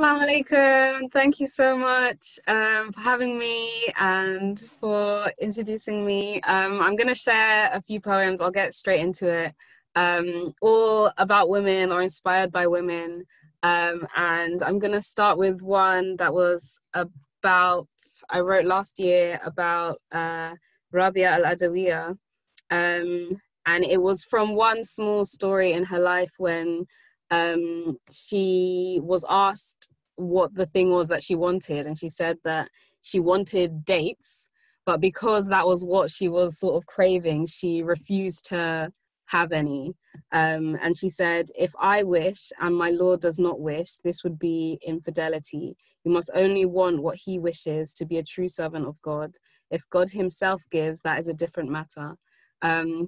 Assalamu alaikum. Thank you so much for having me and for introducing me. I'm going to share a few poems. I'll get straight into it. All about women or inspired by women. And I'm going to start with one that was I wrote last year about Rabia al-Adawiyya. And it was from one small story in her life when she was asked what the thing was that she wanted, and she said that she wanted dates, but because that was what she was sort of craving, she refused to have any. And she said, if I wish and my Lord does not wish, this would be infidelity. You must only want what he wishes, to be a true servant of God. If God himself gives, that is a different matter.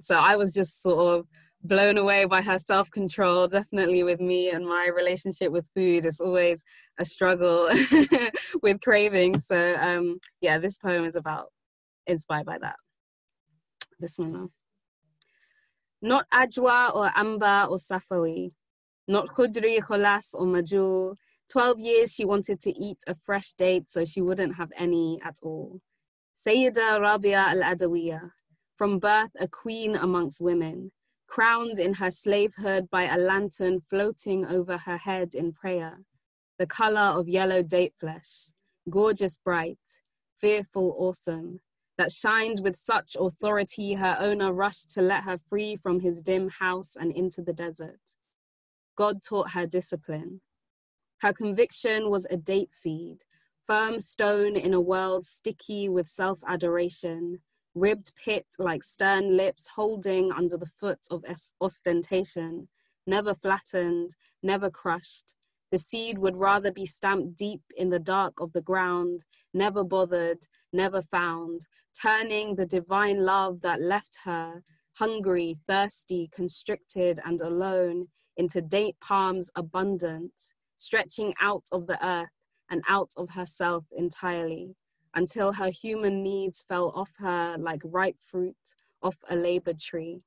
So I was just sort of blown away by her self-control. Definitely with me and my relationship with food, it's always a struggle with cravings. So yeah, this poem is inspired by that. This one now. Not ajwa or amba or safawi, not khudri, kholas or majul. 12 years she wanted to eat a fresh date so she wouldn't have any at all. Sayyida Rabia al-Adawiyya, from birth a queen amongst women, crowned in her slavehood by a lantern floating over her head in prayer, the color of yellow date flesh, gorgeous bright, fearful awesome, that shined with such authority her owner rushed to let her free from his dim house and into the desert. God taught her discipline. Her conviction was a date seed, firm stone in a world sticky with self-adoration, ribbed pit like stern lips holding under the foot of ostentation, never flattened, never crushed. The seed would rather be stamped deep in the dark of the ground, never bothered, never found, turning the divine love that left her, hungry, thirsty, constricted, and alone, into date palms abundant, stretching out of the earth and out of herself entirely, until her human needs fell off her like ripe fruit off a labored tree.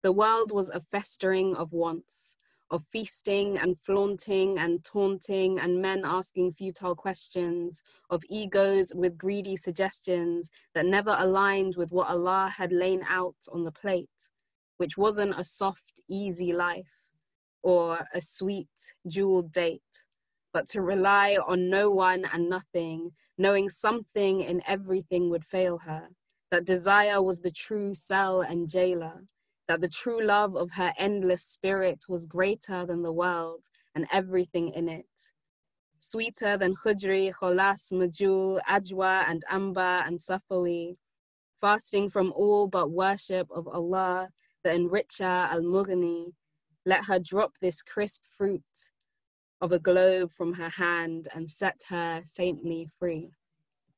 The world was a festering of wants, of feasting and flaunting and taunting and men asking futile questions, of egos with greedy suggestions that never aligned with what Allah had lain out on the plate, which wasn't a soft, easy life or a sweet, jeweled date, but to rely on no one and nothing, knowing something in everything would fail her, that desire was the true cell and jailer, that the true love of her endless spirit was greater than the world and everything in it. Sweeter than khudri, kholas, majul, ajwa, and amba, and safawi, fasting from all but worship of Allah, the enricher, al-mughni. Let her drop this crisp fruit of a globe from her hand and set her saintly free.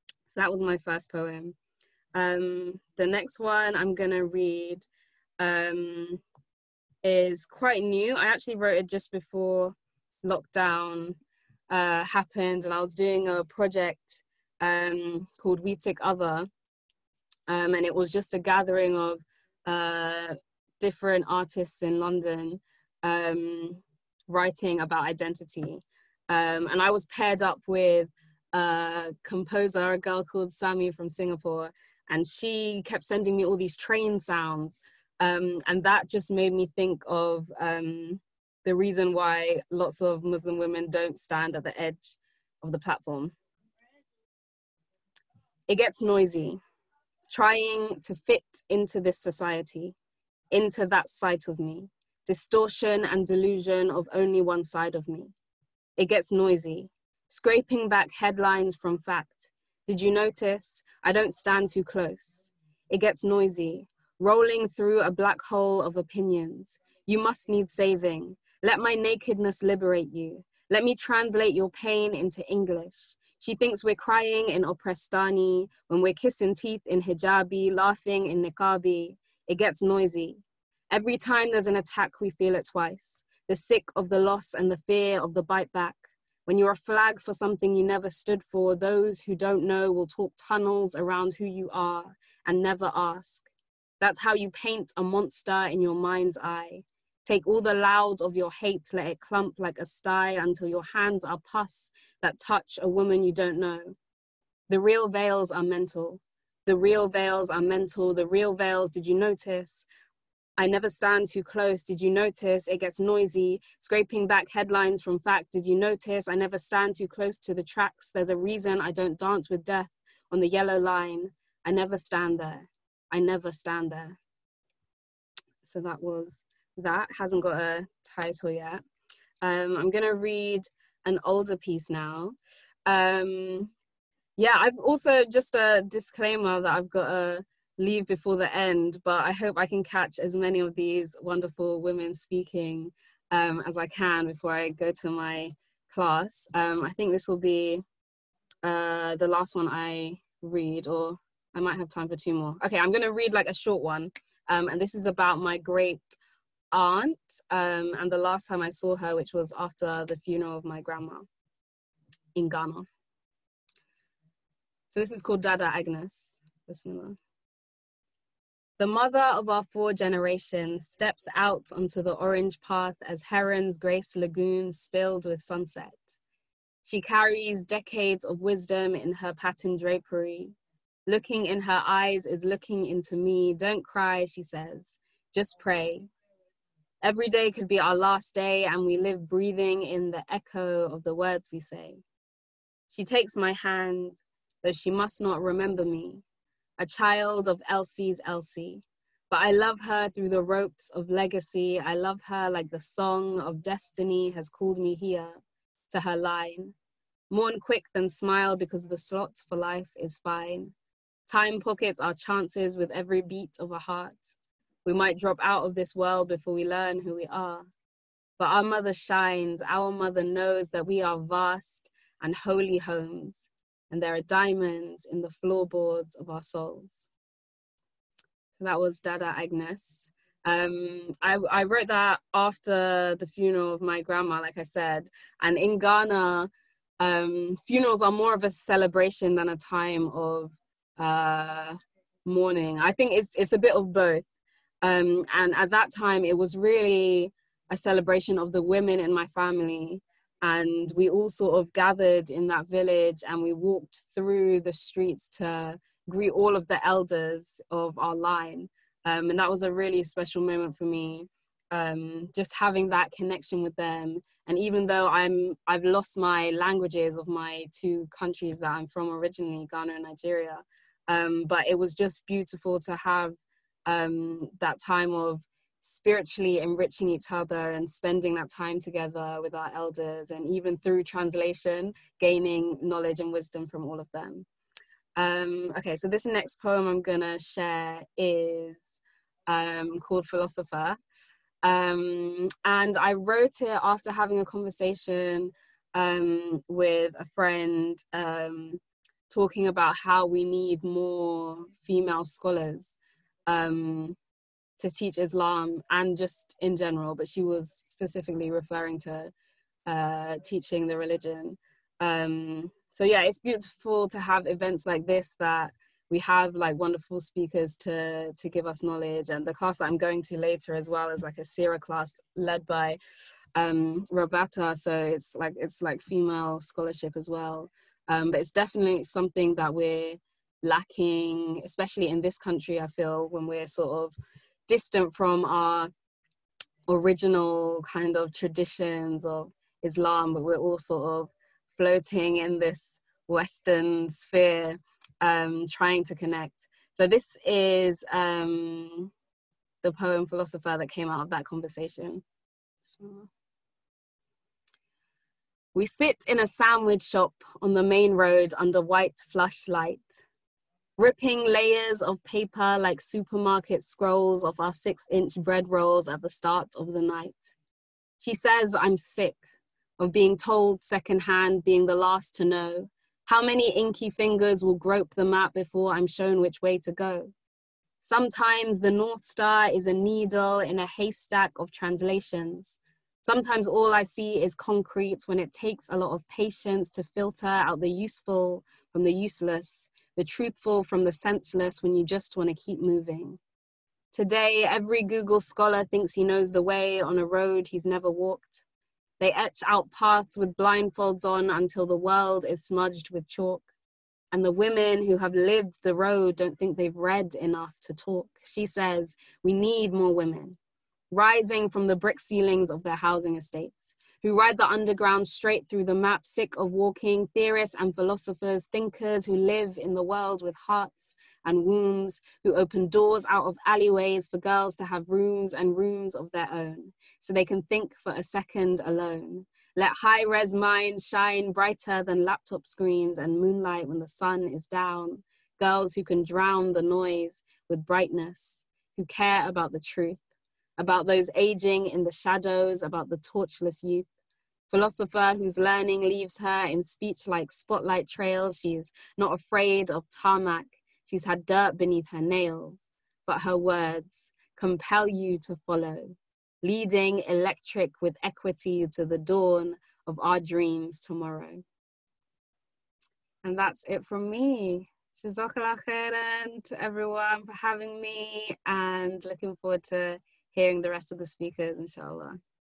So that was my first poem. The next one I'm gonna read is quite new. I actually wrote it just before lockdown happened, and I was doing a project called We Tick Other, and it was just a gathering of different artists in London writing about identity. And I was paired up with a composer, a girl called Sami from Singapore, and she kept sending me all these train sounds. And that just made me think of the reason why lots of Muslim women don't stand at the edge of the platform. It gets noisy, trying to fit into this society, into that side of me, distortion and delusion of only one side of me. It gets noisy, scraping back headlines from fact. Did you notice? I don't stand too close. It gets noisy, rolling through a black hole of opinions. You must need saving. Let my nakedness liberate you. Let me translate your pain into English. She thinks we're crying in Oprestani when we're kissing teeth in hijabi, laughing in niqabi. It gets noisy. Every time there's an attack, we feel it twice. The sick of the loss and the fear of the bite back. When you're a flag for something you never stood for, those who don't know will talk tunnels around who you are and never ask. That's how you paint a monster in your mind's eye. Take all the louds of your hate, let it clump like a sty until your hands are pus that touch a woman you don't know. The real veils are mental. The real veils are mental. The real veils, did you notice? I never stand too close, did you notice? It gets noisy, scraping back headlines from fact, did you notice? I never stand too close to the tracks. There's a reason I don't dance with death on the yellow line. I never stand there. I never stand there. So that was that. Hasn't got a title yet. I'm gonna read an older piece now. Yeah, I've also, just a disclaimer that I've got to leave before the end, but I hope I can catch as many of these wonderful women speaking as I can before I go to my class. I think this will be the last one I read, or I might have time for two more. Okay, I'm gonna read like a short one. And this is about my great aunt and the last time I saw her, which was after the funeral of my grandma in Ghana. So this is called Dada Agnes. Bismillah. The mother of our 4 generations steps out onto the orange path as herons grace lagoons filled with sunset. She carries decades of wisdom in her patterned drapery. Looking in her eyes is looking into me. Don't cry, she says. Just pray. Every day could be our last day, and we live breathing in the echo of the words we say. She takes my hand, though she must not remember me, a child of Elsie's Elsie. But I love her through the ropes of legacy. I love her like the song of destiny has called me here, to her line. Mourn quick, then smile, because the slot for life is fine. Time pockets our chances with every beat of a heart. We might drop out of this world before we learn who we are. But our mother shines. Our mother knows that we are vast and holy homes, and there are diamonds in the floorboards of our souls. So that was Dada Agnes. I wrote that after the funeral of my grandma, like I said, and in Ghana, funerals are more of a celebration than a time of mourning. I think it's a bit of both. And at that time, it was really a celebration of the women in my family. And we all sort of gathered in that village and we walked through the streets to greet all of the elders of our line. And that was a really special moment for me, just having that connection with them. And even though I've lost my languages of my 2 countries that I'm from originally, Ghana and Nigeria, but it was just beautiful to have that time of spiritually enriching each other and spending that time together with our elders, and even through translation, gaining knowledge and wisdom from all of them. Okay, so this next poem I'm gonna share is called Philosopher. And I wrote it after having a conversation with a friend talking about how we need more female scholars to teach Islam and just in general, but she was specifically referring to teaching the religion. So yeah, it's beautiful to have events like this, that we have like wonderful speakers to give us knowledge. And the class that I'm going to later as well is like a Sira class led by Roberta, so it's like female scholarship as well. But it's definitely something that we're lacking, especially in this country, I feel, when we're sort of distant from our original kind of traditions of Islam, but we're all sort of floating in this Western sphere, trying to connect. So this is the poem Philosopher that came out of that conversation. So, we sit in a sandwich shop on the main road under white flush light, ripping layers of paper like supermarket scrolls off our 6-inch bread rolls at the start of the night. She says I'm sick of being told secondhand, being the last to know. How many inky fingers will grope the map before I'm shown which way to go? Sometimes the North Star is a needle in a haystack of translations. Sometimes all I see is concrete when it takes a lot of patience to filter out the useful from the useless, the truthful from the senseless when you just want to keep moving. Today, every Google scholar thinks he knows the way on a road he's never walked. They etch out paths with blindfolds on until the world is smudged with chalk. And the women who have lived the road don't think they've read enough to talk. She says, we need more women, rising from the brick ceilings of their housing estates, who ride the underground straight through the map, sick of walking, theorists and philosophers, thinkers who live in the world with hearts and wombs, who open doors out of alleyways for girls to have rooms and rooms of their own, so they can think for a second alone. Let high-res minds shine brighter than laptop screens and moonlight when the sun is down. Girls who can drown the noise with brightness, who care about the truth, about those aging in the shadows, about the torchless youth. Philosopher whose learning leaves her in speech like spotlight trails. She's not afraid of tarmac. She's had dirt beneath her nails, but her words compel you to follow, leading electric with equity to the dawn of our dreams tomorrow. And that's it from me. Jazakallah khairan to everyone for having me, and looking forward to hearing the rest of the speakers, inshallah.